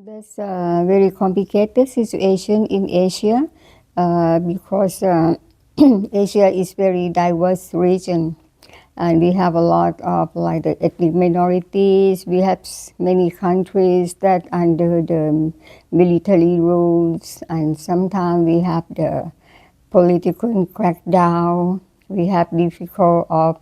There's a very complicated situation in Asia because Asia is very diverse region, and we have a lot of like the ethnic minorities. We have many countries that under the military rules, and sometimes we have the political crackdown. We have difficult of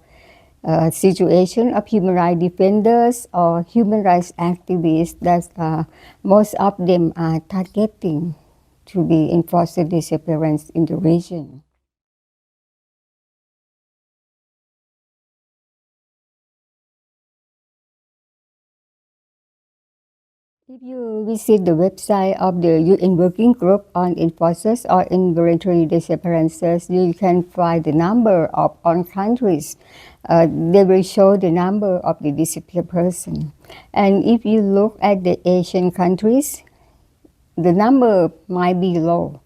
situation of human rights defenders or human rights activists that most of them are targeting to be enforced disappearance in the region. If you visit the website of the UN Working Group on Enforcers or Involuntary Disappearances, you can find the number of all countries. They will show the number of the disappeared person. And if you look at the Asian countries, the number might be low.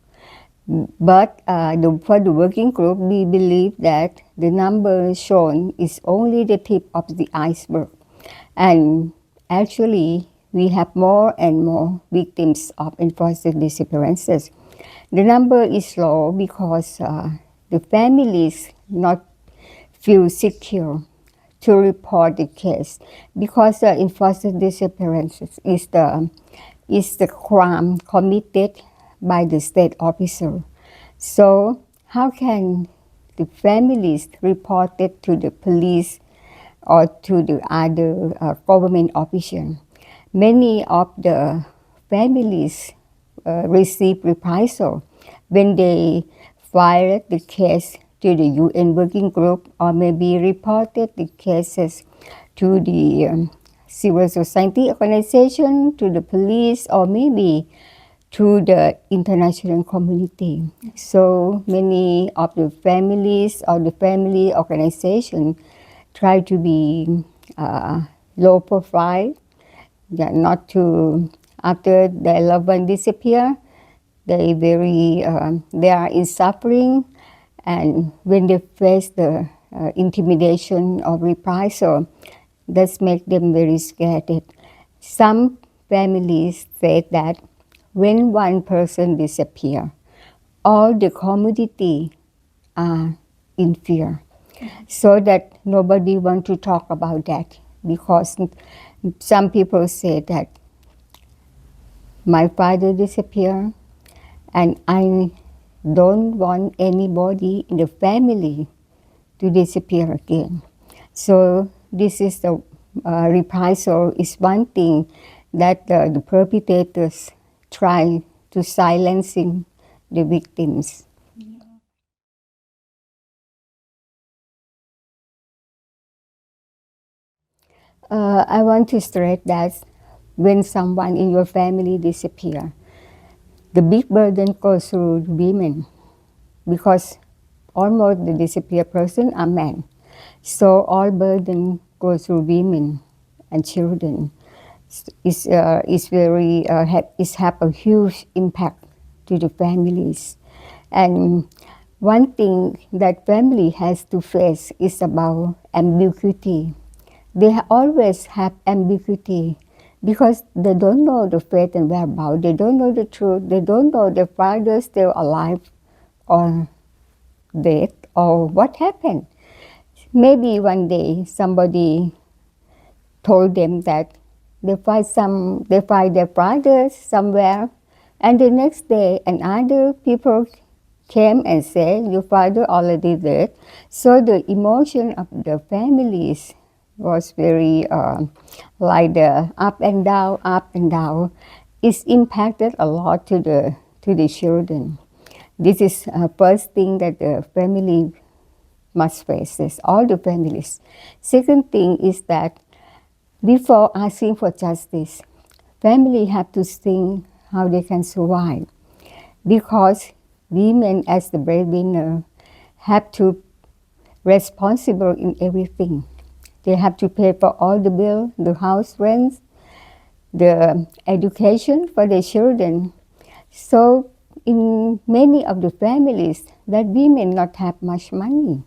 But for the working group, we believe that the number shown is only the tip of the iceberg. And actually, we have more and more victims of enforced disappearances. The number is low because the families not feel secure to report the case because enforced disappearances is the crime committed by the state officer. So how can the families report it to the police or to the other government official? Many of the families receive reprisal when they filed the case to the UN Working Group or maybe reported the cases to the civil society organization, to the police, or maybe to the international community. So many of the families or the family organization try to be low profile, not to, after their loved one disappear, they are in suffering, and when they face the intimidation or reprisal, that make them very scared. Some families say that when one person disappear, all the community are in fear, so that nobody want to talk about that because some people say that my father disappeared and I don't want anybody in the family to disappear again. So this is the reprisal is one thing that the perpetrators try to silencing the victims. I want to stress that when someone in your family disappear, the big burden goes through women because almost the disappeared person are men. So all burden goes through women and children. It's very it's have a huge impact to the families. And one thing that family has to face is about ambiguity. They always have ambiguity because they don't know the fate and whereabouts. They don't know the truth. They don't know their father is still alive or dead or what happened. Maybe one day somebody told them that they find their father somewhere, and the next day another people came and said your father already dead. So the emotion of the families was very like the up and down. It's impacted a lot to the children. This is first thing that the family must face, is all the families. Second thing is that before asking for justice, family have to think how they can survive, because women as the breadwinner have to responsible in everything. They have to pay for all the bill, the house rents, the education for their children. So in many of the families that women not have much money,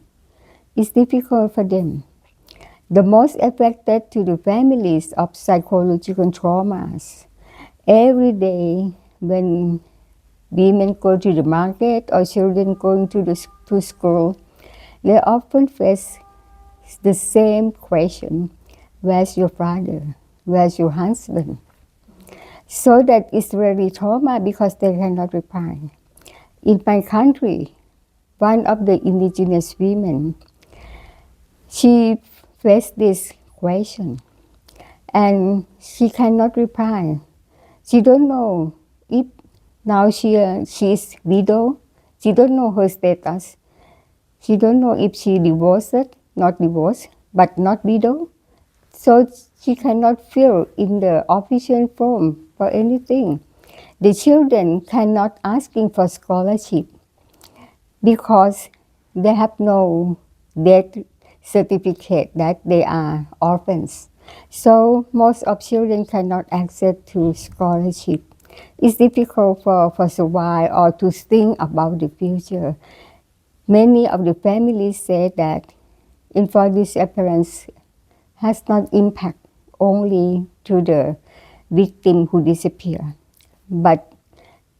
it's difficult for them. The most affected to the families of psychological traumas Every day when women go to the market or children going to school, they often face the same question: where's your father? Where's your husband? So that is really trauma because they cannot reply. In my country, one of the indigenous women, she faced this question and she cannot reply. She don't know if now she is widow. She don't know her status. She don't know if she divorced, not divorced, but not widow. So she cannot fill in the official form for anything. The children cannot asking for scholarship because they have no death certificate that they are orphans. So most of children cannot access to scholarship. It's difficult for survive or to think about the future. Many of the families say that enforced disappearance has not impact only to the victim who disappear, but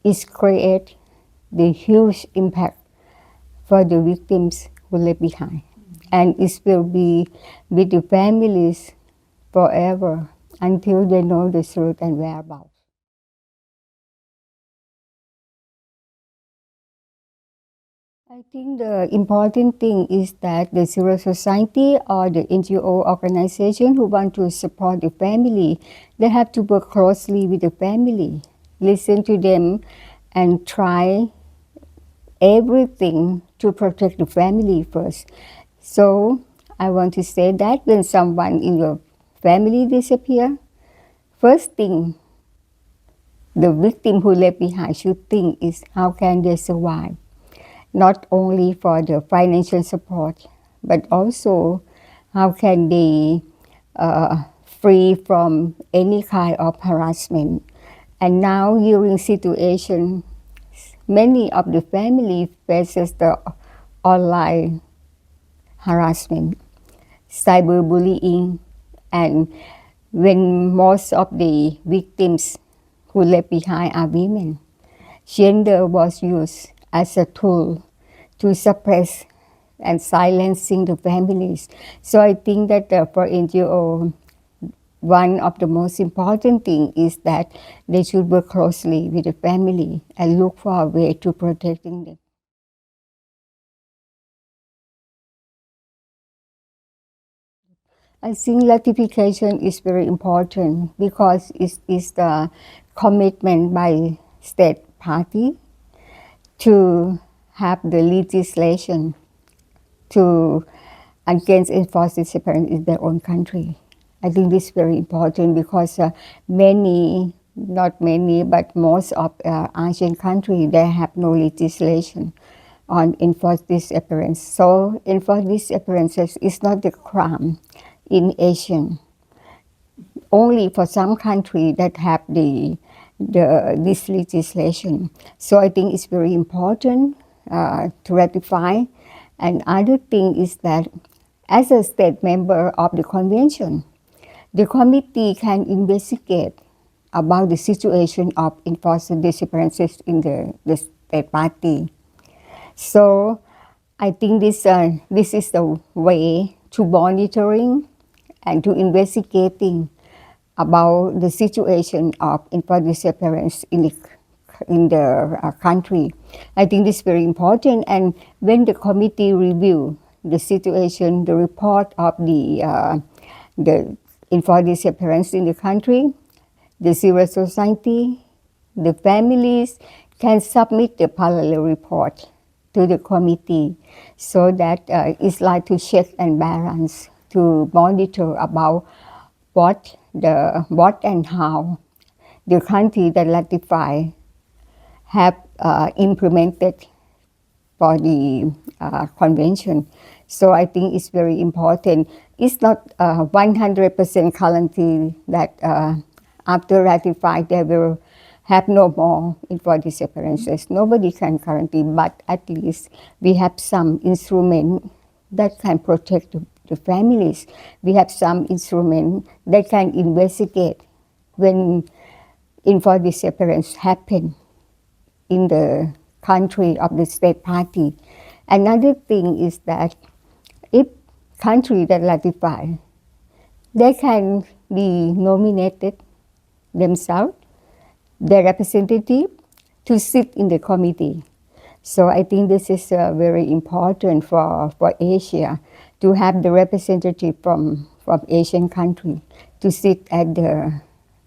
it create the huge impact for the victims who left behind. And it will be with the families forever until they know the truth and whereabouts. I think the important thing is that the civil society or the NGO organization who want to support the family, they have to work closely with the family, listen to them, and try everything to protect the family first. So I want to say that when someone in your family disappear, first thing the victim who left behind should think is how can they survive, not only for the financial support, but also how can they free from any kind of harassment. And now during situation, many of the family faces the online harassment, cyberbullying, and when most of the victims who left behind are women, gender was used as a tool to suppress and silencing the families. So I think that for NGO, one of the most important thing is that they should work closely with the family and look for a way to protecting them. I think ratification is very important because it is the commitment by state party to have the legislation to against enforced disappearance in their own country. I think this is very important because many, not many, but most of Asian countries, they have no legislation on enforced disappearance. So enforced disappearances is not a crime in Asian. Only for some countries that have this legislation. So I think it's very important to ratify. And other thing is that as a state member of the convention, the committee can investigate about the situation of enforced disappearances in the state party. So I think this is the way to monitoring and to investigating about the situation of enforced disappearance in the country. I think this is very important. And when the committee review the situation, the report of the enforced disappearance in the country, the civil society, the families can submit the parallel report to the committee, so that it's like to check and balance, to monitor about what and how the country that ratify have implemented for the convention. So I think it's very important. It's not 100% guarantee that after ratify they will have no more enforced disappearances. Nobody can guarantee, but at least we have some instrument that can protect the families. We have some instrument that can investigate when enforced disappearance happen in the country of the state party. Another thing is that if country that ratify, they can be nominated themselves, their representative, to sit in the committee. So I think this is very important for Asia to have the representative from Asian country to sit at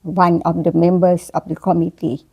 one of the members of the committee.